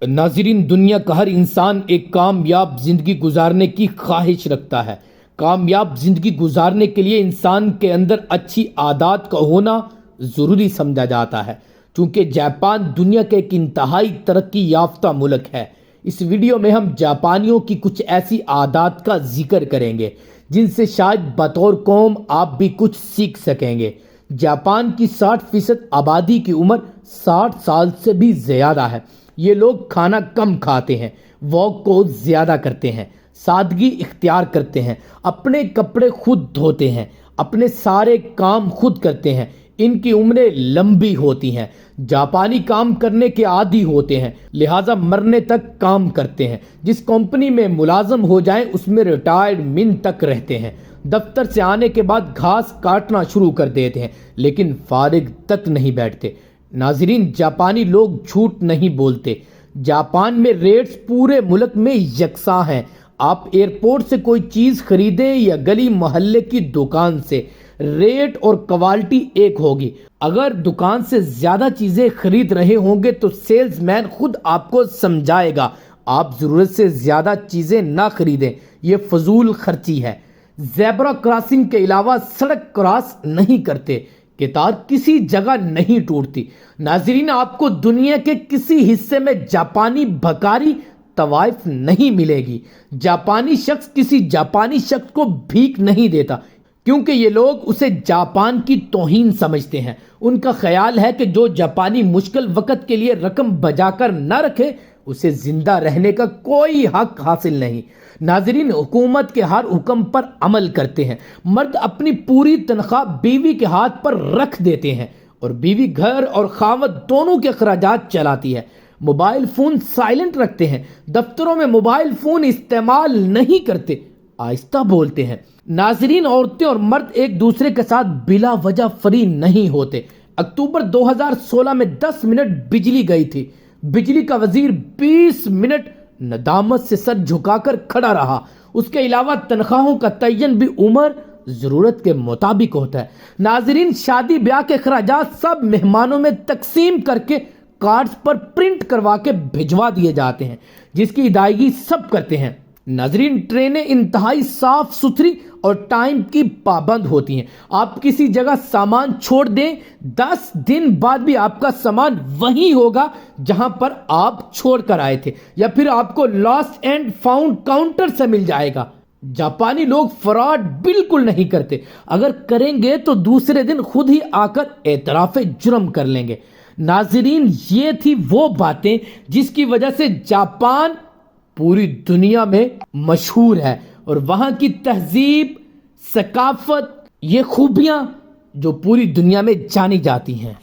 ناظرین، دنیا کا ہر انسان ایک کامیاب زندگی گزارنے کی خواہش رکھتا ہے۔ کامیاب زندگی گزارنے کے لیے انسان کے اندر اچھی عادات کا ہونا ضروری سمجھا جاتا ہے۔ چونکہ جاپان دنیا کا ایک انتہائی ترقی یافتہ ملک ہے، اس ویڈیو میں ہم جاپانیوں کی کچھ ایسی عادات کا ذکر کریں گے جن سے شاید بطور قوم آپ بھی کچھ سیکھ سکیں گے۔ جاپان کی 60% آبادی کی عمر 60 سال سے بھی زیادہ ہے۔ یہ لوگ کھانا کم کھاتے ہیں، واک کو زیادہ کرتے ہیں، سادگی اختیار کرتے ہیں، اپنے کپڑے خود دھوتے ہیں، اپنے سارے کام خود کرتے ہیں۔ ان کی عمریں لمبی ہوتی ہیں۔ جاپانی کام کرنے کے عادی ہوتے ہیں، لہٰذا مرنے تک کام کرتے ہیں۔ جس کمپنی میں ملازم ہو جائیں اس میں ریٹائرمنٹ تک رہتے ہیں۔ دفتر سے آنے کے بعد گھاس کاٹنا شروع کر دیتے ہیں، لیکن فارغ تک نہیں بیٹھتے۔ ناظرین، جاپانی لوگ جھوٹ نہیں بولتے۔ جاپان میں ریٹس پورے ملک میں یکساں ہیں۔ آپ ایئرپورٹ سے کوئی چیز خریدیں یا گلی محلے کی دکان سے، ریٹ اور کوالٹی ایک ہوگی۔ اگر دکان سے زیادہ چیزیں خرید رہے ہوں گے تو سیلز مین خود آپ کو سمجھائے گا آپ ضرورت سے زیادہ چیزیں نہ خریدیں، یہ فضول خرچی ہے۔ زیبرا کراسنگ کے علاوہ سڑک کراس نہیں کرتے، قطار کسی جگہ نہیں ٹوٹتی۔ ناظرین، آپ کو دنیا کے کسی حصے میں جاپانی بھکاری طوائف نہیں ملے گی۔ جاپانی شخص کسی جاپانی شخص کو بھیک نہیں دیتا، کیونکہ یہ لوگ اسے جاپان کی توہین سمجھتے ہیں۔ ان کا خیال ہے کہ جو جاپانی مشکل وقت کے لیے رقم بچا کر نہ رکھے اسے زندہ رہنے کا کوئی حق حاصل نہیں۔ ناظرین، حکومت کے ہر حکم پر عمل کرتے ہیں۔ مرد اپنی پوری تنخواہ بیوی کے ہاتھ پر رکھ دیتے ہیں اور بیوی گھر اور خاوند دونوں کے اخراجات چلاتی ہے۔ موبائل فون سائلنٹ رکھتے ہیں، دفتروں میں موبائل فون استعمال نہیں کرتے، آہستہ بولتے ہیں۔ ناظرین، عورتیں اور مرد ایک دوسرے کے ساتھ بلا وجہ فری نہیں ہوتے۔ اکتوبر 2016 میں 10 منٹ بجلی گئی تھی۔ بجلی کا وزیر 20 منٹ ندامت سے سر جھکا کر کھڑا رہا۔ اس کے علاوہ تنخواہوں کا تعین بھی عمر ضرورت کے مطابق ہوتا ہے۔ ناظرین، شادی بیاہ کے اخراجات سب مہمانوں میں تقسیم کر کے کارڈز پر پرنٹ کروا کے بھجوا دیے جاتے ہیں، جس کی ادائیگی سب کرتے ہیں۔ ناظرین، ٹرینیں انتہائی صاف ستھری اور ٹائم کی پابند ہوتی ہیں۔ آپ کسی جگہ سامان چھوڑ دیں، 10 دن بعد بھی آپ کا سامان وہیں ہوگا جہاں پر آپ چھوڑ کر آئے تھے، یا پھر آپ کو لاسٹ اینڈ فاؤنڈ کاؤنٹر سے مل جائے گا۔ جاپانی لوگ فراڈ بالکل نہیں کرتے، اگر کریں گے تو دوسرے دن خود ہی آ کر اعتراف جرم کر لیں گے۔ ناظرین، یہ تھی وہ باتیں جس کی وجہ سے جاپان پوری دنیا میں مشہور ہے، اور وہاں کی تہذیب، ثقافت، یہ خوبیاں جو پوری دنیا میں جانی جاتی ہیں۔